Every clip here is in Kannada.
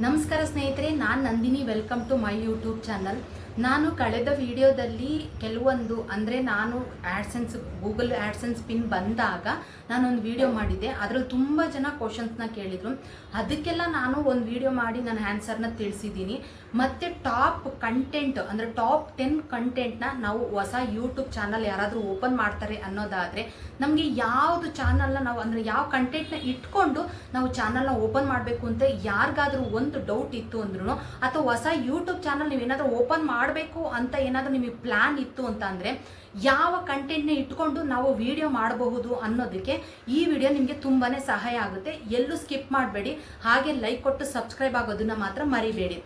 ನಮಸ್ಕಾರ ಸ್ನೇಹಿತರೆ, ನಾನು Nandini. Welcome to my YouTube channel. ನಾನು ಕಳೆದ ವಿಡಿಯೋದಲ್ಲಿ ಕೆಲವೊಂದು ನಾನು ಆ್ಯಡ್ಸೆನ್ಸ್ ಗೂಗಲ್ ಆ್ಯಡ್ಸೆನ್ಸ್ ಪಿನ್ ಬಂದಾಗ ನಾನೊಂದು ವಿಡಿಯೋ ಮಾಡಿದ್ದೆ. ಅದರಲ್ಲಿ ತುಂಬ ಜನ ಕ್ವಶನ್ಸ್ನ ಕೇಳಿದರು. ಅದಕ್ಕೆಲ್ಲ ನಾನು ಒಂದು ವಿಡಿಯೋ ಮಾಡಿ ನನ್ನ ಆನ್ಸರ್ನ ತಿಳಿಸಿದ್ದೀನಿ. ಮತ್ತು ಟಾಪ್ ಕಂಟೆಂಟ್ ಟಾಪ್ 10 ಕಂಟೆಂಟ್ನ ನಾವು ಹೊಸ ಯೂಟ್ಯೂಬ್ ಚಾನಲ್ ಯಾರಾದರೂ ಓಪನ್ ಮಾಡ್ತಾರೆ ಅನ್ನೋದಾದರೆ ನಮಗೆ ಯಾವುದು ಚಾನಲ್ನ ನಾವು ಯಾವ ಕಂಟೆಂಟ್ನ ಇಟ್ಕೊಂಡು ನಾವು ಚಾನಲ್ನ ಓಪನ್ ಮಾಡಬೇಕು ಅಂತ ಯಾರಿಗಾದ್ರೂ ಒಂದು ಡೌಟ್ ಇತ್ತು ಅಂದ್ರೂ, ಅಥವಾ ಹೊಸ ಯೂಟ್ಯೂಬ್ ಚಾನಲ್ ನೀವೇನಾದರೂ ಓಪನ್ ಮಾಡಬೇಕು ಅಂತ ಏನಾದರೂ ನಿಮಗೆ ಪ್ಲ್ಯಾನ್ ಇತ್ತು ಅಂತ ಅಂದರೆ ಯಾವ ಕಂಟೆಂಟ್ನ ಇಟ್ಕೊಂಡು ನಾವು ವಿಡಿಯೋ ಮಾಡಬಹುದು ಅನ್ನೋದಕ್ಕೆ ಈ ವಿಡಿಯೋ ನಿಮಗೆ ತುಂಬಾ ಸಹಾಯ ಆಗುತ್ತೆ. ಎಲ್ಲೂ ಸ್ಕಿಪ್ ಮಾಡಬೇಡಿ, ಹಾಗೆ ಲೈಕ್ ಕೊಟ್ಟು ಸಬ್ಸ್ಕ್ರೈಬ್ ಆಗೋದನ್ನ ಮಾತ್ರ ಮರಿಬೇಡಿ.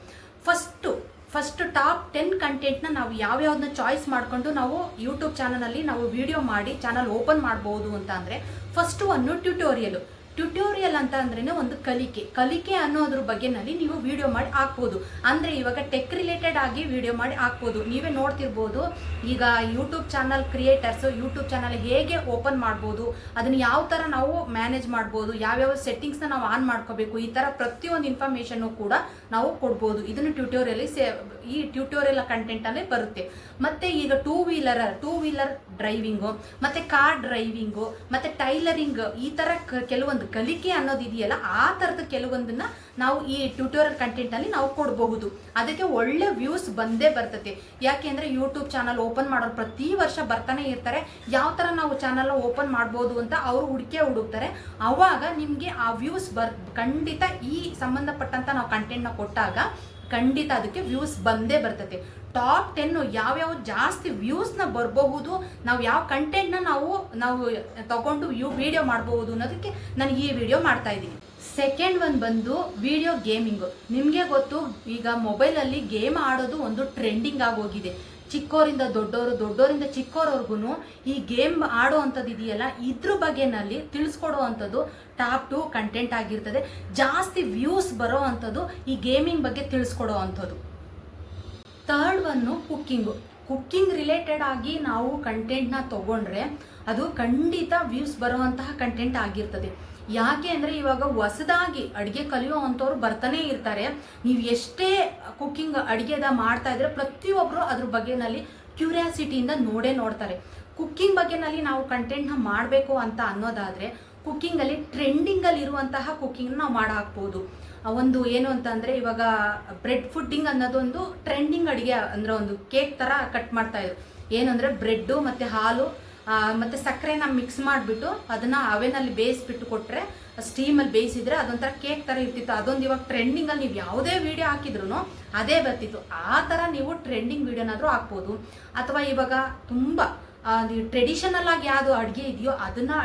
ಫಸ್ಟ್ ಟಾಪ್ 10 ಕಂಟೆಂಟ್ನ ನಾವು ಯಾವ್ಯಾವ್ದನ್ನ ಚಾಯ್ಸ್ ಮಾಡಿಕೊಂಡು ನಾವು ಯೂಟ್ಯೂಬ್ ಚಾನಲಲ್ಲಿ ನಾವು ವಿಡಿಯೋ ಮಾಡಿ ಚಾನಲ್ ಓಪನ್ ಮಾಡ್ಬೋದು ಅಂತ ಅಂದರೆ, ಫಸ್ಟ್ ಒಂದು ಟ್ಯುಟೋರಿಯಲ್ ಅಂತ ಅಂದ್ರೇನೆ ಒಂದು ಕಲಿಕೆ ಅನ್ನೋದ್ರ ಬಗ್ಗೆನಲ್ಲಿ ನೀವು ವಿಡಿಯೋ ಮಾಡಿ ಹಾಕ್ಬೋದು. ಅಂದರೆ ಇವಾಗ ಟೆಕ್ ರಿಲೇಟೆಡ್ ಆಗಿ ವಿಡಿಯೋ ಮಾಡಿ ಹಾಕ್ಬೋದು. ನೀವೇ ನೋಡ್ತಿರ್ಬೋದು, ಈಗ YouTube channel creators YouTube channel ಹೇಗೆ ಓಪನ್ ಮಾಡ್ಬೋದು, ಅದನ್ನು ಯಾವ ಥರ ನಾವು ಮ್ಯಾನೇಜ್ ಮಾಡ್ಬೋದು, ಯಾವ್ಯಾವ ಸೆಟ್ಟಿಂಗ್ಸ್ನ ನಾವು ಆನ್ ಮಾಡ್ಕೋಬೇಕು, ಈ ಥರ ಪ್ರತಿಯೊಂದು ಇನ್ಫಾರ್ಮೇಷನ್ನು ಕೂಡ ನಾವು ಕೊಡ್ಬೋದು. ಇದನ್ನು ಈ ಟ್ಯುಟೋರಿಯಲ್ ಕಂಟೆಂಟಲ್ಲೇ ಬರುತ್ತೆ. ಮತ್ತು ಈಗ ಟೂ ವೀಲರ್ ಡ್ರೈವಿಂಗು, ಮತ್ತು ಕಾರ್ ಡ್ರೈವಿಂಗು, ಮತ್ತು ಟೈಲರಿಂಗ್, ಈ ಥರ ಕೆಲವೊಂದು ಕಲಿಕೆ ಅನ್ನೋದು ಇದೆಯಲ್ಲ, ಆ ಥರದ ಕೆಲವೊಂದನ್ನು ನಾವು ಈ ಟ್ಯುಟೋರಿಯಲ್ ಕಂಟೆಂಟಲ್ಲಿ ನಾವು ಕೊಡಬಹುದು. ಅದಕ್ಕೆ ಒಳ್ಳೆ ವ್ಯೂಸ್ ಬಂದೇ ಬರ್ತದೆ. ಯಾಕೆಂದರೆ ಯೂಟ್ಯೂಬ್ ಚಾನಲ್ ಓಪನ್ ಮಾಡೋರು ಪ್ರತಿ ವರ್ಷ ಬರ್ತಾನೆ ಇರ್ತಾರೆ. ಯಾವ ಥರ ನಾವು ಚಾನಲ್ನ ಓಪನ್ ಮಾಡ್ಬೋದು ಅಂತ ಅವರು ಹುಡುಕ್ತಾರೆ. ಆವಾಗ ನಿಮಗೆ ಆ ವ್ಯೂಸ್ ಖಂಡಿತ ಈ ಸಂಬಂಧಪಟ್ಟಂಥ ನಾವು ಕಂಟೆಂಟ್ನ ಕೊಟ್ಟಾಗ ಖಂಡಿತ ಅದಕ್ಕೆ ವ್ಯೂಸ್ ಬಂದೇ ಬರ್ತದೆ. ಟಾಪ್ 10 ಯಾವ್ಯಾವ ಜಾಸ್ತಿ ವ್ಯೂಸ್ನ ಬರಬಹುದು, ನಾವು ಯಾವ ಕಂಟೆಂಟ್ನ ನಾವು ತಗೊಂಡು ವಿಡಿಯೋ ಮಾಡಬಹುದು ಅನ್ನೋದಕ್ಕೆ ನಾನು ಈ ವಿಡಿಯೋ ಮಾಡ್ತಾ ಇದ್ದೀನಿ. ಸೆಕೆಂಡ್ ಒಂದು ಬಂದು ವಿಡಿಯೋ ಗೇಮಿಂಗು. ನಿಮಗೆ ಗೊತ್ತು, ಈಗ ಮೊಬೈಲಲ್ಲಿ ಗೇಮ್ ಆಡೋದು ಒಂದು ಟ್ರೆಂಡಿಂಗ್ ಆಗೋಗಿದೆ. ಚಿಕ್ಕೋರಿಂದ ದೊಡ್ಡೋರಿಂದ ಚಿಕ್ಕೋರವರೆಗೂ ಈ ಗೇಮ್ ಆಡೋ ಅಂಥದ್ದು ಇದೆಯಲ್ಲ, ಇದ್ರ ಬಗ್ಗೆನಲ್ಲಿ ತಿಳಿಸ್ಕೊಡೋ ಅಂಥದ್ದು ಟಾಪ್ 2 ಕಂಟೆಂಟ್ ಆಗಿರ್ತದೆ. ಜಾಸ್ತಿ ವ್ಯೂಸ್ ಬರೋ ಅಂಥದ್ದು ಈ ಗೇಮಿಂಗ್ ಬಗ್ಗೆ ತಿಳಿಸ್ಕೊಡೋ ಅಂಥದ್ದು. ಥರ್ಡ್ ಒಂದು ಕುಕ್ಕಿಂಗ್ ರಿಲೇಟೆಡ್ ಆಗಿ ನಾವು ಕಂಟೆಂಟ್ನ ತಗೊಂಡ್ರೆ ಅದು ಖಂಡಿತ ವ್ಯೂಸ್ ಬರುವಂತಹ ಕಂಟೆಂಟ್ ಆಗಿರ್ತದೆ. ಯಾಕೆ ಅಂದರೆ ಇವಾಗ ಹೊಸದಾಗಿ ಅಡುಗೆ ಕಲಿಯುವಂಥವ್ರು ಬರ್ತಾನೆ ಇರ್ತಾರೆ. ನೀವು ಎಷ್ಟೇ ಕುಕ್ಕಿಂಗ್ ಅಡುಗೆದ ಮಾಡ್ತಾ ಇದ್ರೆ ಪ್ರತಿಯೊಬ್ಬರು ಅದ್ರ ಬಗ್ಗೆನಲ್ಲಿ ಕ್ಯೂರಿಯಾಸಿಟಿಯಿಂದ ನೋಡ್ತಾರೆ. ಕುಕ್ಕಿಂಗ್ ಬಗ್ಗೆನಲ್ಲಿ ನಾವು ಕಂಟೆಂಟ್ನ ಮಾಡಬೇಕು ಅಂತ ಅನ್ನೋದಾದರೆ, ಕುಕ್ಕಿಂಗಲ್ಲಿ ಟ್ರೆಂಡಿಂಗಲ್ಲಿ ಇರುವಂತಹ ಕುಕ್ಕಿಂಗ್ನ ನಾವು ಮಾಡಿ ಹಾಕ್ಬೋದು. ಒಂದು ಏನು ಅಂತಂದರೆ, ಇವಾಗ ಬ್ರೆಡ್ ಫುಡ್ಡಿಂಗ್ ಅನ್ನೋದೊಂದು ಟ್ರೆಂಡಿಂಗ್ ಅಡುಗೆ. ಅಂದರೆ ಒಂದು ಕೇಕ್ ಥರ ಕಟ್ ಮಾಡ್ತಾಯಿದ್ರು. ಏನಂದರೆ ಬ್ರೆಡ್ಡು ಮತ್ತು ಹಾಲು ಮತ್ತು ಸಕ್ಕರೆನ ಮಿಕ್ಸ್ ಮಾಡಿಬಿಟ್ಟು ಅದನ್ನು ಅವೆನಲ್ಲಿ ಬೇಯಿಸ್ಬಿಟ್ಟು ಕೊಟ್ಟರೆ, ಸ್ಟೀಮಲ್ಲಿ ಬೇಯಿಸಿದ್ರೆ ಅದೊಂಥರ ಕೇಕ್ ಥರ ಇರ್ತಿತ್ತು. ಅದೊಂದು ಇವಾಗ ಟ್ರೆಂಡಿಂಗಲ್ಲಿ ನೀವು ಯಾವುದೇ ವಿಡಿಯೋ ಹಾಕಿದ್ರು ಅದೇ ಬರ್ತಿತ್ತು. ಆ ಥರ ನೀವು ಟ್ರೆಂಡಿಂಗ್ ವಿಡಿಯೋನಾದರೂ ಹಾಕ್ಬೋದು. ಅಥವಾ ಇವಾಗ ತುಂಬ ಟ್ರೆಡಿಷನಲ್ ಆಗಿ ಯಾವುದು ಅಡುಗೆ ಇದೆಯೋ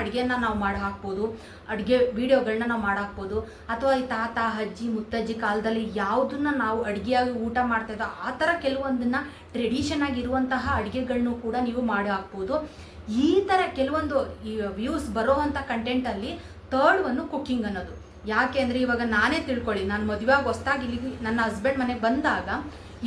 ಅಡುಗೆನ ನಾವು ಮಾಡಿ ಹಾಕ್ಬೋದು. ಅಡುಗೆ ವಿಡಿಯೋಗಳನ್ನ ನಾವು ಮಾಡಿ ಹಾಕ್ಬೋದು. ಅಥವಾ ಈ ತಾತ ಅಜ್ಜಿ ಮುತ್ತಜ್ಜಿ ಕಾಲದಲ್ಲಿ ಯಾವುದನ್ನ ನಾವು ಅಡುಗೆಯಾಗಿ ಊಟ ಮಾಡ್ತಾಯಿದ್ದೋ ಆ ಥರ ಕೆಲವೊಂದನ್ನು ಟ್ರೆಡಿಷನ್ ಆಗಿರುವಂತಹ ಅಡುಗೆಗಳನ್ನೂ ಕೂಡ ನೀವು ಮಾಡಿ ಹಾಕ್ಬೋದು. ಈ ಥರ ಕೆಲವೊಂದು ಈ ವ್ಯೂಸ್ ಬರೋವಂಥ ಕಂಟೆಂಟಲ್ಲಿ ಥರ್ಡ್ ಒಂದು ಕುಕ್ಕಿಂಗ್ ಅನ್ನೋದು. ಯಾಕೆ ಅಂದರೆ ಇವಾಗ ನಾನೇ ತಿಳ್ಕೊಳ್ಳಿ, ನಾನು ಮದುವೆಯಾಗಿ ಹೊಸ್ದಾಗಿ ಇಲ್ಲಿಗೆ ನನ್ನ ಹಸ್ಬೆಂಡ್ ಮನೆಗೆ ಬಂದಾಗ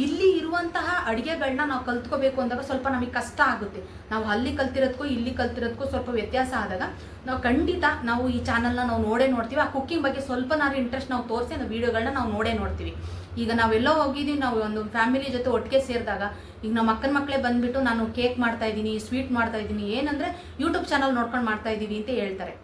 ಇಲ್ಲಿ ಇರುವಂತಹ ಅಡುಗೆಗಳನ್ನ ನಾವು ಕಲ್ತ್ಕೋಬೇಕು ಅಂದಾಗ ಸ್ವಲ್ಪ ನಮಗೆ ಕಷ್ಟ ಆಗುತ್ತೆ. ನಾವು ಅಲ್ಲಿ ಕಲ್ತಿರೋದಕ್ಕೂ ಇಲ್ಲಿ ಕಲ್ತಿರೋದಕ್ಕೂ ಸ್ವಲ್ಪ ವ್ಯತ್ಯಾಸ ಆದಾಗ ನಾವು ಖಂಡಿತ ನಾವು ಈ ಚಾನಲ್ನ ನಾವು ನೋಡ್ತೀವಿ. ಆ ಕುಕ್ಕಿಂಗ್ ಬಗ್ಗೆ ಸ್ವಲ್ಪ ಇಂಟ್ರೆಸ್ಟ್ ನಾವು ತೋರಿಸಿ ಆ ವಿಡಿಯೋಗಳನ್ನ ನಾವು ನೋಡ್ತೀವಿ. ಈಗ ನಾವೆಲ್ಲೋ ಹೋಗಿದ್ದೀವಿ, ನಾವು ಒಂದು ಫ್ಯಾಮಿಲಿ ಜೊತೆ ಒಟ್ಟಿಗೆ ಸೇರಿದಾಗ, ಈಗ ನಮ್ಮ ಅಕ್ಕನ ಮಕ್ಕಳೇ ಬಂದುಬಿಟ್ಟು ನಾನು ಕೇಕ್ ಮಾಡ್ತಾ ಇದ್ದೀನಿ, ಸ್ವೀಟ್ ಮಾಡ್ತಾ ಇದ್ದೀನಿ, ಏನಂದರೆ ಯೂಟ್ಯೂಬ್ ಚಾನಲ್ ನೋಡ್ಕೊಂಡು ಮಾಡ್ತಾ ಇದ್ದೀವಿ ಅಂತ ಹೇಳ್ತಾರೆ.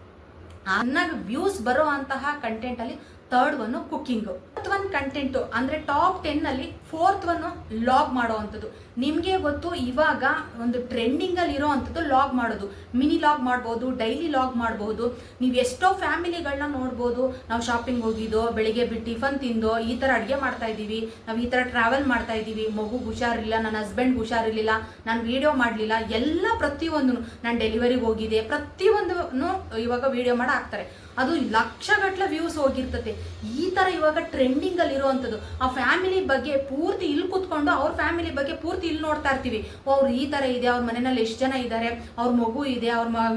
ಚೆನ್ನಾಗಿ ವ್ಯೂಸ್ ಬರೋ ಅಂತಹ ಕಂಟೆಂಟಲ್ಲಿ ಥರ್ಡ್ ಒಂದು ಕುಕ್ಕಿಂಗು. ಫೋರ್ತ್ ಒಂದು ಕಂಟೆಂಟು ಅಂದರೆ ಟಾಪ್ 10ನಲ್ಲಿ ಫೋರ್ತ್ ಒಂದು ಲಾಗ್ ಮಾಡೋ ಅಂಥದ್ದು. ನಿಮಗೆ ಗೊತ್ತು, ಇವಾಗ ಒಂದು ಟ್ರೆಂಡಿಂಗಲ್ಲಿ ಇರೋ ಅಂಥದ್ದು ಲಾಗ್ ಮಾಡೋದು. ಮಿನಿ ಲಾಗ್ ಮಾಡ್ಬೋದು, ಡೈಲಿ ಲಾಗ್ ಮಾಡ್ಬೋದು. ನೀವು ಎಷ್ಟೋ ಫ್ಯಾಮಿಲಿಗಳನ್ನ ನೋಡ್ಬೋದು. ನಾವು ಶಾಪಿಂಗ್ ಹೋಗಿದ್ದೋ, ಬೆಳಿಗ್ಗೆ ಟಿಫನ್ ತಿಂದೋ, ಈ ಥರ ಅಡುಗೆ ಮಾಡ್ತಾ ಇದ್ದೀವಿ, ನಾವು ಈ ಥರ ಟ್ರಾವೆಲ್ ಮಾಡ್ತಾ ಇದ್ದೀವಿ, ಮಗುಗೆ ಹುಷಾರಿಲ್ಲ, ನನ್ನ ಹಸ್ಬೆಂಡ್ಗೆ ಹುಷಾರಿರಲಿಲ್ಲ, ನಾನು ವಿಡಿಯೋ ಮಾಡಲಿಲ್ಲ, ಎಲ್ಲ ಪ್ರತಿಯೊಂದು ನಾನು ಡೆಲಿವರಿಗೆ ಹೋಗಿದೆ, ಪ್ರತಿಯೊಂದನ್ನು ಇವಾಗ ವಿಡಿಯೋ ಮಾಡಿ ಹಾಕ್ತಾರೆ. ಅದು ಲಕ್ಷಗಟ್ಟಲೆ ವ್ಯೂಸ್ ಹೋಗಿರ್ತದೆ. ಈ ಥರ ಇವಾಗ ಟ್ರೆಂಡಿಂಗಲ್ಲಿ ಇರುವಂಥದ್ದು. ಆ ಫ್ಯಾಮಿಲಿ ಬಗ್ಗೆ ಪೂರ್ತಿ ಇಲ್ಲಿ ಕೂತ್ಕೊಂಡು ಅವ್ರ ಫ್ಯಾಮಿಲಿ ಬಗ್ಗೆ ಪೂರ್ತಿ ಇಲ್ಲಿ ನೋಡ್ತಾ ಇರ್ತೀವಿ. ಅವ್ರು ಈ ಥರ ಇದೆ, ಅವ್ರ ಮನೆಯಲ್ಲಿ ಎಷ್ಟು ಜನ ಇದ್ದಾರೆ, ಅವ್ರ ಮಗು ಇದೆ,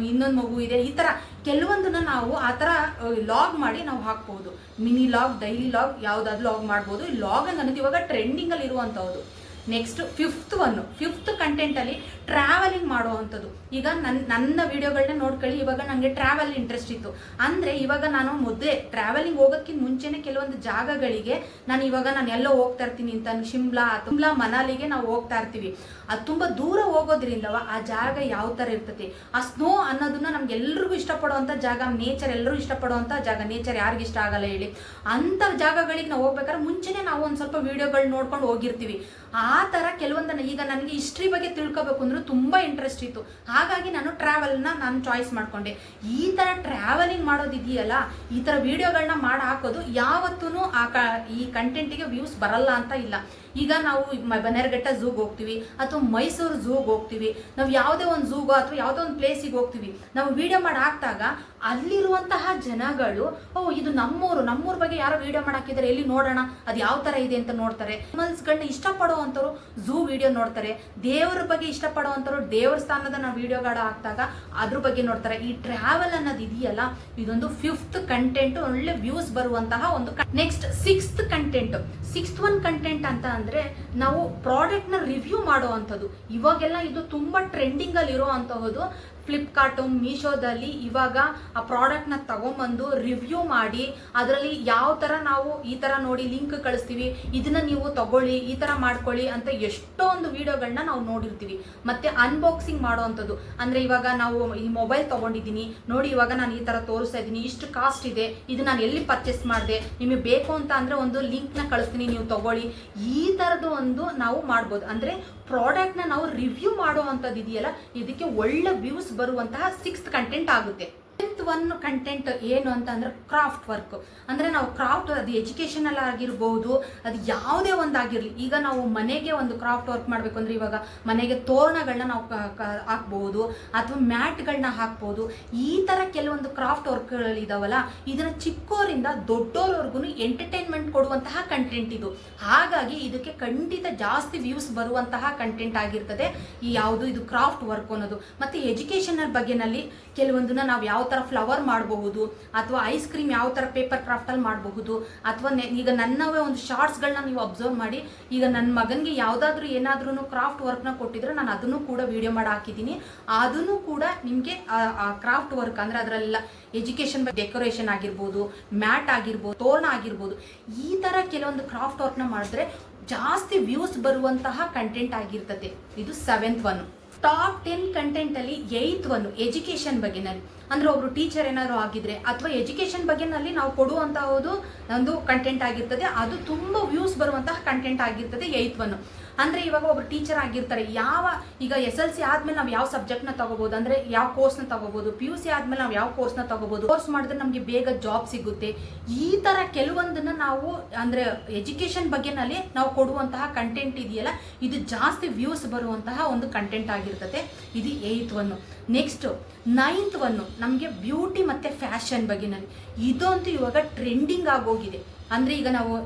ಇನ್ನೊಂದು ಮಗು ಇದೆ, ಈ ಥರ ಕೆಲವೊಂದನ್ನು ನಾವು ಆ ಥರ ಲಾಗ್ ಮಾಡಿ ನಾವು ಹಾಕ್ಬೋದು. ಮಿನಿ ಲಾಗ್, ಡೈಲಿ ಲಾಗ್, ಯಾವುದಾದ್ರೂ ಲಾಗ್ ಮಾಡ್ಬೋದು. ಈ ಲಾಗ್ ಅನ್ನೋದು ಇವಾಗ ಟ್ರೆಂಡಿಂಗಲ್ಲಿ ಇರುವಂಥದ್ದು. ನೆಕ್ಸ್ಟ್ ಫಿಫ್ತ್ ಕಂಟೆಂಟಲ್ಲಿ ಟ್ರಾವೆಲಿಂಗ್ ಮಾಡುವಂಥದ್ದು. ಈಗ ನನ್ನ ವಿಡಿಯೋಗಳನ್ನ ನೋಡ್ಕೊಳ್ಳಿ, ಇವಾಗ ನನಗೆ ಟ್ರಾವೆಲ್ ಇಂಟ್ರೆಸ್ಟ್ ಇತ್ತು ಅಂದರೆ ಇವಾಗ ನಾನು ಮೊದಲೇ ಟ್ರಾವೆಲಿಂಗ್ ಹೋಗೋದಕ್ಕಿಂತ ಮುಂಚೆನೇ ಕೆಲವೊಂದು ಜಾಗಗಳಿಗೆ ನಾನು ಎಲ್ಲೋ ಹೋಗ್ತಾ ಇರ್ತೀನಿ ಅಂತ, ಶಿಮ್ಲಾ ಮನಾಲಿಗೆ ನಾವು ಹೋಗ್ತಾ ಇರ್ತೀವಿ. ಅದು ತುಂಬ ದೂರ ಹೋಗೋದ್ರಿಂದವ ಆ ಜಾಗ ಯಾವ ಥರ ಇರ್ತದೆ, ಆ ಸ್ನೋ ಅನ್ನೋದನ್ನ ನಮ್ಗೆಲ್ರಿಗೂ ಇಷ್ಟಪಡುವಂಥ ಜಾಗ, ನೇಚರ್ ಎಲ್ಲರೂ ಇಷ್ಟಪಡುವಂಥ ಜಾಗ. ನೇಚರ್ ಯಾರಿಗಿಷ್ಟ ಇಷ್ಟ ಆಗಲ್ಲ ಹೇಳಿ? ಅಂಥ ಜಾಗಗಳಿಗೆ ನಾವು ಹೋಗ್ಬೇಕಾದ್ರೆ ಮುಂಚೆನೇ ನಾವು ಒಂದು ಸ್ವಲ್ಪ ವಿಡಿಯೋಗಳು ನೋಡ್ಕೊಂಡು ಹೋಗಿರ್ತೀವಿ. ಆ ಥರ ಕೆಲವೊಂದನ್ನು ಈಗ ನನಗೆ ಹಿಸ್ಟ್ರಿ ಬಗ್ಗೆ ತಿಳ್ಕೊಬೇಕು ಅಂದ್ರೆ ತುಂಬ ಇಂಟ್ರೆಸ್ಟ್ ಇತ್ತು, ಹಾಗಾಗಿ ನಾನು ಟ್ರಾವೆಲ್ನ ನಾನು ಚಾಯ್ಸ್ ಮಾಡ್ಕೊಂಡೆ. ಈ ಥರ ಟ್ರಾವೆಲಿಂಗ್ ಮಾಡೋದಿದೆಯಲ್ಲ, ಈ ಥರ ವಿಡಿಯೋಗಳನ್ನ ಮಾಡಿ ಹಾಕೋದು ಯಾವತ್ತೂ ಈ ಕಂಟೆಂಟಿಗೆ ವ್ಯೂಸ್ ಬರಲ್ಲ ಅಂತ ಇಲ್ಲ. ಈಗ ನಾವು ಬನ್ನೇರಘಟ್ಟ ಝೂಗೆ ಹೋಗ್ತೀವಿ ಅಥವಾ ಮೈಸೂರು ಝೂಗೆ ಹೋಗ್ತೀವಿ, ನಾವು ಯಾವುದೇ ಒಂದು ಝೂಗೋ ಅಥವಾ ಯಾವುದೋ ಒಂದು ಪ್ಲೇಸಿಗೆ ಹೋಗ್ತೀವಿ, ನಾವು ವಿಡಿಯೋ ಮಾಡಿ ಹಾಕಿದಾಗ ಅಲ್ಲಿರುವಂತಹ ಜನಗಳು ಇದು ನಮ್ಮೂರ ಬಗ್ಗೆ ಯಾರೋ ವಿಡಿಯೋ ಮಾಡಾಕಿದ್ದಾರೆ, ಎಲ್ಲಿ ನೋಡೋಣ ಅದು ಯಾವ ಥರ ಇದೆ ಅಂತ ನೋಡ್ತಾರೆ. ಅನಿಮಲ್ಸ್ಗಳನ್ನ ಇಷ್ಟಪಡುವಂಥವ್ರು ಝೂ ವಿಡಿಯೋ ನೋಡ್ತಾರೆ, ದೇವರ ಬಗ್ಗೆ ಇಷ್ಟಪಡುವಂಥವ್ರು ದೇವಸ್ಥಾನದ ನಾವು ವಿಡಿಯೋಗಳು ಹಾಕಿದಾಗ ಅದ್ರ ಬಗ್ಗೆ ನೋಡ್ತಾರೆ. ಈ ಟ್ರಾವೆಲ್ ಅನ್ನೋದು ಇದೆಯಲ್ಲ, ಇದೊಂದು ಫಿಫ್ತ್ ಕಂಟೆಂಟ್, ಒಳ್ಳೆ ವ್ಯೂಸ್ ಬರುವಂತಹ ಒಂದು. ನೆಕ್ಸ್ಟ್ ಸಿಕ್ಸ್ತ್ ಕಂಟೆಂಟ್ ಅಂತ ಅಂದರೆ ನಾವು ಪ್ರಾಡಕ್ಟ್ನ ರಿವ್ಯೂ ಮಾಡುವಂಥದ್ದು. ಇವಾಗೆಲ್ಲ ಇದು ತುಂಬ ಟ್ರೆಂಡಿಂಗಲ್ಲಿ ಇರೋ ಅಂತಹದ್ದು. ಫ್ಲಿಪ್ಕಾರ್ಟು, ಮೀಶೋದಲ್ಲಿ ಇವಾಗ ಆ ಪ್ರಾಡಕ್ಟ್ನ ತಗೊಂಬಂದು ರಿವ್ಯೂ ಮಾಡಿ ಅದರಲ್ಲಿ ಯಾವ ಥರ ನಾವು ಈ ಥರ ನೋಡಿ ಲಿಂಕ್ ಕಳಿಸ್ತೀವಿ, ಇದನ್ನ ನೀವು ತಗೊಳ್ಳಿ, ಈ ಥರ ಮಾಡ್ಕೊಳ್ಳಿ ಅಂತ ಎಷ್ಟೊಂದು ವಿಡಿಯೋಗಳನ್ನ ನಾವು ನೋಡಿರ್ತೀವಿ. ಮತ್ತು ಅನ್ಬಾಕ್ಸಿಂಗ್ ಮಾಡೋವಂಥದ್ದು ಅಂದರೆ ಇವಾಗ ನಾವು ಈ ಮೊಬೈಲ್ ತೊಗೊಂಡಿದ್ದೀನಿ ನೋಡಿ, ಇವಾಗ ನಾನು ಈ ಥರ ತೋರಿಸ್ತಾ ಇದ್ದೀನಿ, ಇಷ್ಟು ಕಾಸ್ಟ್ ಇದೆ, ಇದು ನಾನು ಎಲ್ಲಿ ಪರ್ಚೇಸ್ ಮಾಡಿದೆ, ನಿಮಗೆ ಬೇಕು ಅಂತ ಅಂದರೆ ಒಂದು ಲಿಂಕ್ನ ಕಳಿಸ್ತೀನಿ, ನೀವು ತಗೊಳ್ಳಿ. ಈ ಥರದ್ದು ಒಂದು ನಾವು ಮಾಡ್ಬೋದು. ಅಂದರೆ ಪ್ರಾಡಕ್ಟ್ನ ನಾವು ರಿವ್ಯೂ ಮಾಡುವಂಥದ್ದು ಇದೆಯಲ್ಲ, ಇದಕ್ಕೆ ಒಳ್ಳೆ ವ್ಯೂಸ್ ಬರುವಂತಹ ಸಿಕ್ಸ್ತ್ ಕಂಟೆಂಟ್ ಆಗುತ್ತೆ. ಒಂದು ಕಂಟೆಂಟ್ ಏನು ಅಂತ ಅಂದ್ರೆ ಕ್ರಾಫ್ಟ್ ವರ್ಕ್. ಅಂದರೆ ನಾವು ಕ್ರಾಫ್ಟ್, ಅದು ಎಜುಕೇಷನಲ್ ಆಗಿರ್ಬೋದು, ಅದು ಯಾವುದೇ ಒಂದಾಗಿರಲಿ. ಈಗ ನಾವು ಮನೆಗೆ ಒಂದು ಕ್ರಾಫ್ಟ್ ವರ್ಕ್ ಮಾಡಬೇಕು ಅಂದರೆ ಇವಾಗ ಮನೆಗೆ ತೋರಣಗಳನ್ನ ನಾವು ಹಾಕ್ಬೋದು ಅಥವಾ ಮ್ಯಾಟ್ಗಳನ್ನ ಹಾಕ್ಬೋದು. ಈ ಥರ ಕೆಲವೊಂದು ಕ್ರಾಫ್ಟ್ ವರ್ಕ್ಗಳಿದಾವಲ್ಲ, ಇದನ್ನು ಚಿಕ್ಕವರಿಂದ ದೊಡ್ಡೋರ್ವರೆಗೂ ಎಂಟರ್ಟೈನ್ಮೆಂಟ್ ಕೊಡುವಂತಹ ಕಂಟೆಂಟ್ ಇದು. ಹಾಗಾಗಿ ಇದಕ್ಕೆ ಖಂಡಿತ ಜಾಸ್ತಿ ವ್ಯೂಸ್ ಬರುವಂತಹ ಕಂಟೆಂಟ್ ಆಗಿರ್ತದೆ ಈ ಯಾವುದು ಇದು ಕ್ರಾಫ್ಟ್ ವರ್ಕ್ ಅನ್ನೋದು. ಮತ್ತು ಎಜುಕೇಷನಲ್ ಬಗ್ಗೆನಲ್ಲಿ ಕೆಲವೊಂದನ್ನ ನಾವು ಯಾವ ಥರ ಫ್ಲವರ್ ಮಾಡಬಹುದು, ಅಥವಾ ಐಸ್ ಕ್ರೀಮ್ ಯಾವ ಥರ ಪೇಪರ್ ಕ್ರಾಫ್ಟಲ್ಲಿ ಮಾಡಬಹುದು, ಅಥವಾ ಈಗ ನನ್ನವೇ ಒಂದು ಶಾರ್ಟ್ಸ್ಗಳನ್ನ ನೀವು ಅಬ್ಸರ್ವ್ ಮಾಡಿ. ಈಗ ನನ್ನ ಮಗನಿಗೆ ಯಾವುದಾದ್ರೂ ಏನಾದ್ರೂ ಕ್ರಾಫ್ಟ್ ವರ್ಕ್ನ ಕೊಟ್ಟಿದ್ರೆ ನಾನು ಅದನ್ನು ಕೂಡ ವಿಡಿಯೋ ಮಾಡಿ ಹಾಕಿದ್ದೀನಿ. ಅದನ್ನು ಕೂಡ ನಿಮಗೆ ಆ ಕ್ರಾಫ್ಟ್ ವರ್ಕ್ ಅಂದರೆ ಅದರಲ್ಲ ಎಜುಕೇಷನ್ ಡೆಕೋರೇಷನ್ ಆಗಿರ್ಬೋದು, ಮ್ಯಾಟ್ ಆಗಿರ್ಬೋದು, ತೋರಣ ಆಗಿರ್ಬೋದು, ಈ ಥರ ಕೆಲವೊಂದು ಕ್ರಾಫ್ಟ್ ವರ್ಕ್ನ ಮಾಡಿದ್ರೆ ಜಾಸ್ತಿ ವ್ಯೂಸ್ ಬರುವಂತಹ ಕಂಟೆಂಟ್ ಆಗಿರ್ತದೆ. ಇದು 7th ಒನ್. ಟಾಪ್ 10 ಕಂಟೆಂಟಲ್ಲಿ 8th ಒನ್ ಎಜುಕೇಷನ್ ಬಗ್ಗೆನಲ್ಲಿ. ಅಂದರೆ ಒಬ್ರು ಟೀಚರ್ ಏನಾದ್ರು ಆಗಿದ್ರೆ ಅಥವಾ ಎಜುಕೇಷನ್ ಬಗ್ಗೆನಲ್ಲಿ ನಾವು ಕೊಡುವಂತಹದ್ದು ಒಂದು ಕಂಟೆಂಟ್ ಆಗಿರ್ತದೆ. ಅದು ತುಂಬ ವ್ಯೂಸ್ ಬರುವಂತಹ ಕಂಟೆಂಟ್ ಆಗಿರ್ತದೆ 8th ಒನ್. ಅಂದರೆ ಇವಾಗ ಒಬ್ರು ಟೀಚರ್ ಆಗಿರ್ತಾರೆ, ಈಗ SLC ಆದಮೇಲೆ ನಾವು ಯಾವ ಸಬ್ಜೆಕ್ಟ್ನ ತಗೋಬೋದು, ಅಂದರೆ ಯಾವ ಕೋರ್ಸ್ನ ತಗೋಬೋದು, PUC ಆದಮೇಲೆ ನಾವು ಯಾವ ಕೋರ್ಸ್ನ ತಗೋಬೋದು, ಕೋರ್ಸ್ ಮಾಡಿದ್ರೆ ನಮಗೆ ಬೇಗ ಜಾಬ್ ಸಿಗುತ್ತೆ. ಈ ಥರ ಕೆಲವೊಂದನ್ನು ನಾವು ಅಂದರೆ ಎಜುಕೇಷನ್ ಬಗ್ಗೆನಲ್ಲಿ ನಾವು ಕೊಡುವಂತಹ ಕಂಟೆಂಟ್ ಇದೆಯಲ್ಲ, ಇದು ಜಾಸ್ತಿ ವ್ಯೂಸ್ ಬರುವಂತಹ ಒಂದು ಕಂಟೆಂಟ್ ಆಗಿರ್ತದೆ. ಇದು 8th one. Next 9th one ನಮಗೆ ಬ್ಯೂಟಿ ಮತ್ತು ಫ್ಯಾಷನ್ ಬಗ್ಗೆನಲ್ಲಿ. ಇದಂತೂ ಇವಾಗ ಟ್ರೆಂಡಿಂಗ್ ಆಗೋಗಿದೆ. ಅಂದರೆ ಈಗ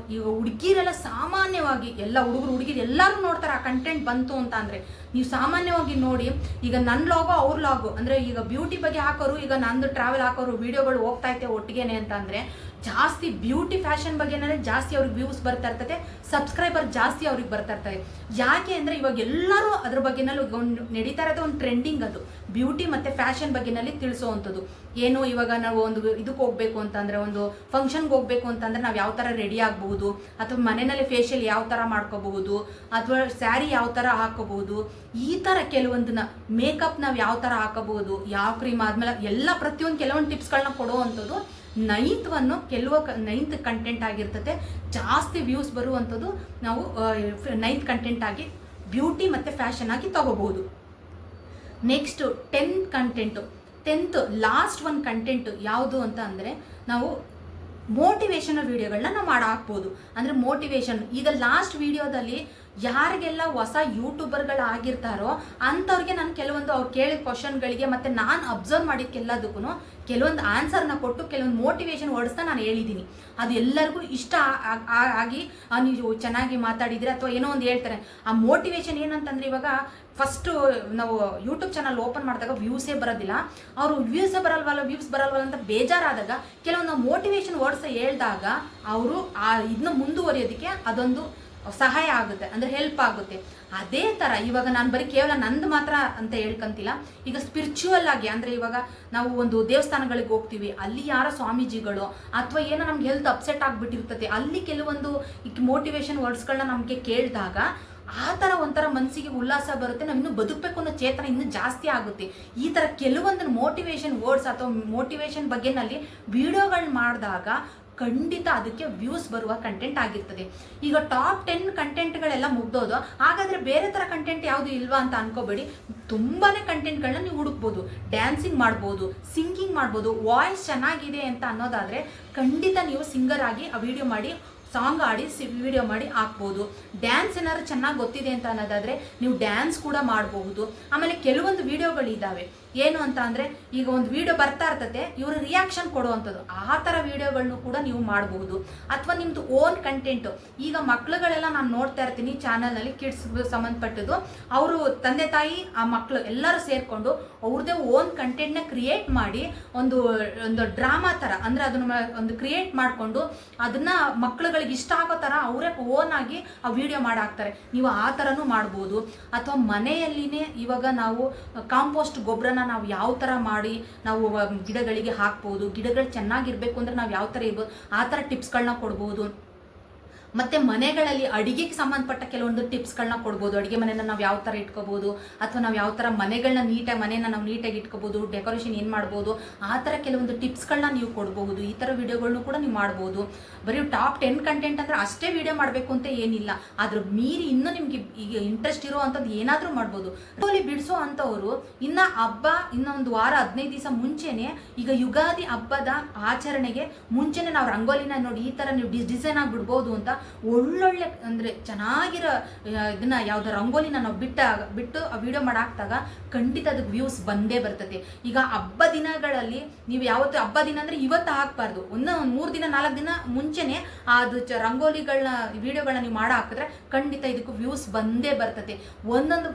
ಹುಡುಗಿರೆಲ್ಲ ಸಾಮಾನ್ಯವಾಗಿ ಎಲ್ಲ ಹುಡುಗಿರು ಎಲ್ಲರೂ ನೋಡ್ತಾರೆ. ಆ ಕಂಟೆಂಟ್ ಬಂತು ಅಂತ ಅಂದರೆ ನೀವು ಸಾಮಾನ್ಯವಾಗಿ ನೋಡಿ, ಈಗ ನನ್ನ ಲಾಗೋ ಅವ್ರ ಲಾಗೋ, ಅಂದರೆ ಈಗ ಬ್ಯೂಟಿ ಬಗ್ಗೆ ಹಾಕೋರು, ಈಗ ನಂದು ಟ್ರಾವೆಲ್ ಹಾಕೋರು ವಿಡಿಯೋಗಳು ಹೋಗ್ತಾ ಐತೆ ಒಟ್ಟಿಗೆನೆ ಅಂತ ಅಂದರೆ ಜಾಸ್ತಿ ಬ್ಯೂಟಿ ಫ್ಯಾಷನ್ ಬಗ್ಗೆನೇ ಜಾಸ್ತಿ ಅವ್ರಿಗೆ ವ್ಯೂಸ್ ಬರ್ತಾ ಇರ್ತದೆ, ಸಬ್ಸ್ಕ್ರೈಬರ್ ಜಾಸ್ತಿ ಅವ್ರಿಗೆ ಬರ್ತಾ ಇರ್ತದೆ. ಯಾಕೆ ಅಂದರೆ ಇವಾಗ ಎಲ್ಲರೂ ಅದ್ರ ಬಗ್ಗೆನಲ್ಲಿ ಒಂದು ನಡೀತಾ ಇರೋದು ಒಂದು ಟ್ರೆಂಡಿಂಗ್, ಅದು ಬ್ಯೂಟಿ ಮತ್ತು ಫ್ಯಾಷನ್ ಬಗ್ಗೆನಲ್ಲಿ ತಿಳಿಸೋವಂಥದ್ದು. ಏನು ಇವಾಗ ನಾವು ಒಂದು ಇದಕ್ಕೆ ಹೋಗಬೇಕು ಅಂತಂದರೆ, ಒಂದು ಫಂಕ್ಷನ್ಗೆ ಹೋಗಬೇಕು ಅಂತಂದರೆ ನಾವು ಯಾವ ಥರ ರೆಡಿ ಆಗಬಹುದು, ಅಥವಾ ಮನೆಯಲ್ಲಿ ಫೇಶಿಯಲ್ ಯಾವ ಥರ ಮಾಡ್ಕೋಬಹುದು, ಅಥವಾ ಸ್ಯಾರಿ ಯಾವ ಥರ ಹಾಕೋಬಹುದು, ಈ ಥರ ಕೆಲವೊಂದನ್ನ ಮೇಕಪ್ ನಾವು ಯಾವ ಥರ ಹಾಕೋಬಹುದು, ಯಾವ ಕ್ರೀಮ್ ಆದಮೇಲೆ ಎಲ್ಲ ಪ್ರತಿಯೊಂದು ಕೆಲವೊಂದು ಟಿಪ್ಸ್ಗಳನ್ನ ಕೊಡುವಂಥದ್ದು 9th ಒನ್ 9th ಕಂಟೆಂಟ್ ಆಗಿರ್ತದೆ. ಜಾಸ್ತಿ ವ್ಯೂಸ್ ಬರುವಂಥದ್ದು ನಾವು 9th ಕಂಟೆಂಟ್ ಆಗಿ ಬ್ಯೂಟಿ ಮತ್ತು ಫ್ಯಾಷನ್ ಆಗಿ ತಗೋಬಹುದು. Next 10th content. 10th last one content ಯಾವುದು ಅಂತ ಅಂದರೆ ನಾವು ಮೋಟಿವೇಶನಲ್ ವಿಡಿಯೋಗಳನ್ನ ನಾವು ಹಾಕ್ಬೋದು. ಅಂದರೆ ಮೋಟಿವೇಶನ್, ಈಗ ಲಾಸ್ಟ್ ವಿಡಿಯೋದಲ್ಲಿ ಯಾರಿಗೆಲ್ಲ ಹೊಸ ಯೂಟ್ಯೂಬರ್ಗಳಾಗಿರ್ತಾರೋ ಅಂಥವ್ರಿಗೆ ನಾನು ಕೆಲವೊಂದು ಅವ್ರು ಕೇಳಿದ ಕ್ವಶನ್ಗಳಿಗೆ ಮತ್ತು ನಾನು ಅಬ್ಸರ್ವ್ ಮಾಡಿದ್ದಕ್ಕೆಲ್ಲದಕ್ಕೂ ಕೆಲವೊಂದು ಆನ್ಸರ್ನ ಕೊಟ್ಟು ಕೆಲವೊಂದು ಮೋಟಿವೇಶನ್ ವರ್ಡ್ಸ್ನ ನಾನು ಹೇಳಿದ್ದೀನಿ. ಅದು ಎಲ್ಲರಿಗೂ ಇಷ್ಟ ಆಗಿ ನೀವು ಚೆನ್ನಾಗಿ ಮಾತಾಡಿದರೆ ಅಥವಾ ಏನೋ ಒಂದು ಹೇಳ್ತಾರೆ. ಆ ಮೋಟಿವೇಶನ್ ಏನಂತಂದರೆ ಇವಾಗ ಫಸ್ಟು ನಾವು ಯೂಟ್ಯೂಬ್ ಚಾನಲ್ ಓಪನ್ ಮಾಡಿದಾಗ ವ್ಯೂಸೇ ಬರೋದಿಲ್ಲ, ಅವರು ವ್ಯೂಸ್ ಬರಲ್ವಲ್ಲ ಅಂತ ಬೇಜಾರಾದಾಗ ಕೆಲವೊಂದು ಮೋಟಿವೇಶನ್ ವರ್ಡ್ಸ್ ಹೇಳಿದಾಗ ಅವರು ಇದನ್ನ ಮುಂದುವರಿಯೋದಕ್ಕೆ ಅದೊಂದು ಸಹಾಯ ಆಗುತ್ತೆ, ಅಂದರೆ ಹೆಲ್ಪ್ ಆಗುತ್ತೆ. ಅದೇ ಥರ ಇವಾಗ ನಾನು ಬರೀ ಕೇವಲ ನಂದು ಮಾತ್ರ ಅಂತ ಹೇಳ್ಕೊಂತಿಲ್ಲ. ಈಗ ಸ್ಪಿರಿಚುವಲ್ ಆಗಿ ಅಂದರೆ ಇವಾಗ ನಾವು ಒಂದು ದೇವಸ್ಥಾನಗಳಿಗೆ ಹೋಗ್ತೀವಿ, ಅಲ್ಲಿ ಯಾರೋ ಸ್ವಾಮೀಜಿಗಳು ಅಥವಾ ಏನೋ ನಮ್ಗೆ ಹೆಲ್ತ್ ಅಪ್ಸೆಟ್ ಆಗಿಬಿಟ್ಟಿರ್ತದೆ, ಅಲ್ಲಿ ಕೆಲವೊಂದು ಮೋಟಿವೇಶನ್ ವರ್ಡ್ಸ್ಗಳನ್ನ ನಮಗೆ ಕೇಳಿದಾಗ ಆ ಥರ ಒಂಥರ ಮನಸ್ಸಿಗೆ ಉಲ್ಲಾಸ ಬರುತ್ತೆ, ನಾವು ಇನ್ನೂ ಬದುಕಬೇಕು ಅನ್ನೋ ಚೇತನ ಇನ್ನೂ ಜಾಸ್ತಿ ಆಗುತ್ತೆ. ಈ ಥರ ಕೆಲವೊಂದು ಮೋಟಿವೇಶನ್ ವರ್ಡ್ಸ್ ಅಥವಾ ಮೋಟಿವೇಶನ್ ಬಗ್ಗೆನಲ್ಲಿ ವಿಡಿಯೋಗಳು ಮಾಡಿದಾಗ ಖಂಡಿತ ಅದಕ್ಕೆ ವ್ಯೂಸ್ ಬರುವ ಕಂಟೆಂಟ್ ಆಗಿರ್ತದೆ. ಈಗ ಟಾಪ್ 10 ಕಂಟೆಂಟ್ಗಳೆಲ್ಲ ಮುಗ್ದೋದು, ಹಾಗಾದರೆ ಬೇರೆ ಥರ ಕಂಟೆಂಟ್ ಯಾವುದು ಇಲ್ವಾ ಅಂತ ಅನ್ಕೋಬೇಡಿ. ತುಂಬಾ ಕಂಟೆಂಟ್ಗಳನ್ನ ನೀವು ಹುಡುಕ್ಬೋದು. ಡ್ಯಾನ್ಸಿಂಗ್ ಮಾಡ್ಬೋದು, ಸಿಂಗಿಂಗ್ ಮಾಡ್ಬೋದು. ವಾಯ್ಸ್ ಚೆನ್ನಾಗಿದೆ ಅಂತ ಅನ್ನೋದಾದರೆ ಖಂಡಿತ ನೀವು ಸಿಂಗರ್ ಆಗಿ ಆ ವಿಡಿಯೋ ಮಾಡಿ ಸಾಂಗ್ ಆಡಿ ವಿಡಿಯೋ ಮಾಡಿ ಹಾಕ್ಬೋದು. ಡ್ಯಾನ್ಸ್ ಏನಾದ್ರು ಚೆನ್ನಾಗಿ ಗೊತ್ತಿದೆ ಅಂತ ಅನ್ನೋದಾದರೆ ನೀವು ಡ್ಯಾನ್ಸ್ ಕೂಡ ಮಾಡಬಹುದು. ಆಮೇಲೆ ಕೆಲವೊಂದು ವಿಡಿಯೋಗಳಿದ್ದಾವೆ ಏನು ಅಂತ ಅಂದರೆ, ಈಗ ಒಂದು ವಿಡಿಯೋ ಬರ್ತಾ ಇರ್ತದೆ, ಇವರು ರಿಯಾಕ್ಷನ್ ಕೊಡುವಂಥದ್ದು, ಆ ಥರ ವಿಡಿಯೋಗಳನ್ನು ಕೂಡ ನೀವು ಮಾಡಬಹುದು. ಅಥವಾ ನಿಮ್ಮದು ಓನ್ ಕಂಟೆಂಟು. ಈಗ ಮಕ್ಳುಗಳೆಲ್ಲ ನಾನು ನೋಡ್ತಾ ಇರ್ತೀನಿ ಚಾನಲ್ನಲ್ಲಿ, ಕಿಡ್ಸ್ ಸಂಬಂಧಪಟ್ಟದ್ದು, ಅವರು ತಂದೆ ತಾಯಿ ಆ ಮಕ್ಕಳು ಎಲ್ಲರೂ ಸೇರಿಕೊಂಡು ಅವ್ರದ್ದೇ ಓನ್ ಕಂಟೆಂಟ್ನ ಕ್ರಿಯೇಟ್ ಮಾಡಿ ಒಂದು ಡ್ರಾಮಾ ಥರ, ಅಂದರೆ ಅದನ್ನು ಒಂದು ಕ್ರಿಯೇಟ್ ಮಾಡಿಕೊಂಡು ಅದನ್ನು ಮಕ್ಳುಗಳಿಗೆ ಇಷ್ಟ ಆಗೋ ಥರ ಅವರೇ ಓನ್ ಆಗಿ ಆ ವಿಡಿಯೋ ಮಾಡಾಕ್ತಾರೆ. ನೀವು ಆ ಥರನೂ ಮಾಡ್ಬೋದು. ಅಥವಾ ಮನೆಯಲ್ಲಿನೇ ಇವಾಗ ನಾವು ಕಾಂಪೋಸ್ಟ್ ಗೊಬ್ಬರನ ನಾವು ಯಾವ ಥರ ಮಾಡಿ ನಾವು ಗಿಡಗಳಿಗೆ ಹಾಕ್ಬೋದು, ಗಿಡಗಳು ಚೆನ್ನಾಗಿರ್ಬೇಕು ಅಂದರೆ ನಾವು ಯಾವ ಥರ ಇರ್ಬೋದು, ಆ ಥರ ಟಿಪ್ಸ್ಗಳನ್ನ ಕೊಡ್ಬೋದು. ಮತ್ತು ಮನೆಗಳಲ್ಲಿ ಅಡುಗೆಗೆ ಸಂಬಂಧಪಟ್ಟ ಕೆಲವೊಂದು ಟಿಪ್ಸ್ಗಳನ್ನ ಕೊಡ್ಬೋದು. ಅಡುಗೆ ಮನೆಯನ್ನು ನಾವು ಯಾವ ಥರ ಇಟ್ಕೋಬೋದು, ಅಥವಾ ನಾವು ಯಾವ ಥರ ಮನೆನ ನಾವು ನೀಟಾಗಿ ಇಟ್ಕೋಬೋದು, ಡೆಕೋರೇಷನ್ ಏನು ಮಾಡ್ಬೋದು, ಆ ಥರ ಕೆಲವೊಂದು ಟಿಪ್ಸ್ಗಳನ್ನ ನೀವು ಕೊಡ್ಬೋದು. ಈ ಥರ ವಿಡಿಯೋಗಳನ್ನೂ ಕೂಡ ನೀವು ಮಾಡ್ಬೋದು. ಬರೀ ಟಾಪ್ 10 ಕಂಟೆಂಟ್ ಅಂದರೆ ಅಷ್ಟೇ ವಿಡಿಯೋ ಮಾಡಬೇಕು ಅಂತ ಏನಿಲ್ಲ, ಅದ್ರ ಮೀರಿ ಇನ್ನೂ ನಿಮಗೆ ಈಗ ಇಂಟ್ರೆಸ್ಟ್ ಇರೋ ಅಂಥದ್ದು ಏನಾದರೂ ಮಾಡ್ಬೋದು. ರಂಗೋಲಿ ಬಿಡಿಸೋ ಅಂಥವ್ರು ಇನ್ನು ಹಬ್ಬ ಇನ್ನೊಂದು ವಾರ 15 ದಿವಸ ಮುಂಚೆನೇ, ಈಗ ಯುಗಾದಿ ಹಬ್ಬದ ಆಚರಣೆಗೆ ಮುಂಚೆನೇ ನಾವು ರಂಗೋಲಿನ ನೋಡಿ ಈ ಥರ ನೀವು ಡಿಸೈನ್ ಆಗಿ ಬಿಡ್ಬೋದು ಅಂತ ಒಳ್ಳೊಳ್ಳೆ ಅಂದರೆ ಚೆನ್ನಾಗಿರೋ ಇದನ್ನ ಯಾವುದೋ ರಂಗೋಲಿನ ನಾವು ಬಿಟ್ಟು ಆ ವಿಡಿಯೋ ಮಾಡಾಕ್ದಾಗ ಖಂಡಿತ ಅದಕ್ಕೆ ವ್ಯೂಸ್ ಬಂದೇ ಬರ್ತದೆ. ಈಗ ಹಬ್ಬ ದಿನಗಳಲ್ಲಿ ನೀವು ಯಾವತ್ತು ಹಬ್ಬ ದಿನ ಅಂದರೆ ಇವತ್ತು ಹಾಕಬಾರ್ದು, ಒಂದು 3 ದಿನ 4 ದಿನ ಮುಂಚೆನೇ ಅದು ರಂಗೋಲಿಗಳನ್ನ ವಿಡಿಯೋಗಳನ್ನ ನೀವು ಹಾಕಿದ್ರೆ ಖಂಡಿತ ಇದಕ್ಕೂ ವ್ಯೂಸ್ ಬಂದೇ ಬರ್ತದೆ. ಒಂದೊಂದು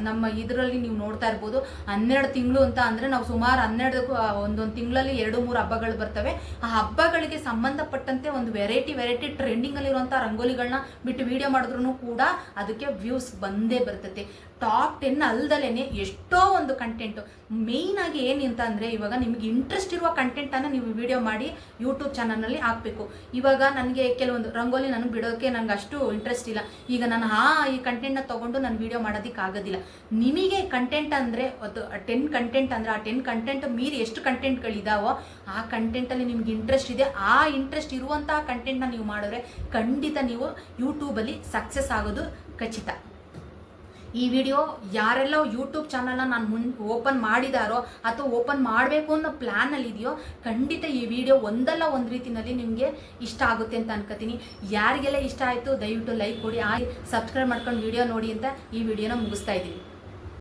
ನಮ್ಮ ಇದರಲ್ಲಿ ನೀವು ನೋಡ್ತಾ ಇರ್ಬೋದು, 12 ತಿಂಗಳು ಅಂತ ಅಂದರೆ ನಾವು ಸುಮಾರು 12 ಒಂದೊಂದು ತಿಂಗಳಲ್ಲಿ 2-3 ಹಬ್ಬಗಳು ಬರ್ತವೆ. ಆ ಹಬ್ಬಗಳಿಗೆ ಸಂಬಂಧಪಟ್ಟಂತೆ ಒಂದು ವೆರೈಟಿ ಟ್ರೆಂಡಿಂಗಲ್ಲಿರುವಂಥ ರಂಗೋಲಿಗಳನ್ನ ಬಿಟ್ಟು ವಿಡಿಯೋ ಮಾಡಿದ್ರು ಕೂಡ ಅದಕ್ಕೆ ವ್ಯೂಸ್ ಬಂದೇ ಬರ್ತದೆ. ಟಾಪ್ 10 ಅಲ್ದಲೇ ಎಷ್ಟೋ ಒಂದು ಕಂಟೆಂಟು ಮೇಯ್ನ್ ಆಗಿ ಏನು ಅಂತ ಅಂದರೆ, ಇವಾಗ ನಿಮಗೆ ಇಂಟ್ರೆಸ್ಟ್ ಇರುವ ಕಂಟೆಂಟನ್ನು ನೀವು ವಿಡಿಯೋ ಮಾಡಿ ಯೂಟ್ಯೂಬ್ ಚಾನಲ್ನಲ್ಲಿ ಹಾಕಬೇಕು. ಇವಾಗ ನನಗೆ ಕೆಲವೊಂದು ರಂಗೋಲಿ ನನಗೆ ಬಿಡೋಕ್ಕೆ ನನಗೆ ಅಷ್ಟು ಇಂಟ್ರೆಸ್ಟ್ ಇಲ್ಲ. ಈಗ ನಾನು ಈ ಕಂಟೆಂಟ್ನ ತೊಗೊಂಡು ನಾನು ವಿಡಿಯೋ ಮಾಡೋದಕ್ಕೆ ಆಗೋದಿಲ್ಲ. ನಿಮಗೆ ಕಂಟೆಂಟ್ ಅಂದರೆ ಅದು 10 ಕಂಟೆಂಟ್ ಅಂದರೆ ಆ 10 ಕಂಟೆಂಟ್ ಮೀರಿ ಎಷ್ಟು ಕಂಟೆಂಟ್ಗಳಿದಾವೋ ಆ ಕಂಟೆಂಟಲ್ಲಿ ನಿಮ್ಗೆ ಇಂಟ್ರೆಸ್ಟ್ ಇದೆ, ಆ ಇಂಟ್ರೆಸ್ಟ್ ಇರುವಂತಹ ಕಂಟೆಂಟ್ನ ನೀವು ಮಾಡಿದ್ರೆ ಖಂಡಿತ ನೀವು ಯೂಟ್ಯೂಬಲ್ಲಿ ಸಕ್ಸಸ್ ಆಗೋದು ಖಚಿತ. ಈ ವಿಡಿಯೋ ಯಾರೆಲ್ಲ ಯೂಟ್ಯೂಬ್ ಚಾನಲ್ನ ನಾನು ಓಪನ್ ಮಾಡಿದಾರೋ ಅಥವಾ ಓಪನ್ ಮಾಡಬೇಕು ಅನ್ನೋ ಪ್ಲ್ಯಾನಲ್ಲಿ ಇದೆಯೋ ಖಂಡಿತ ಈ ವಿಡಿಯೋ ಒಂದಲ್ಲ ಒಂದು ರೀತಿಯಲ್ಲಿ ನಿಮಗೆ ಇಷ್ಟ ಆಗುತ್ತೆ ಅಂತ ಅನ್ಕೋತೀನಿ. ಯಾರಿಗೆಲ್ಲ ಇಷ್ಟ ಆಯಿತು ದಯವಿಟ್ಟು ಲೈಕ್ ಕೊಡಿ, ಸಬ್ಸ್ಕ್ರೈಬ್ ಮಾಡ್ಕೊಂಡು ವಿಡಿಯೋ ನೋಡಿ ಅಂತ ಈ ವಿಡಿಯೋನ ಮುಗಿಸ್ತಾ ಇದ್ದೀನಿ.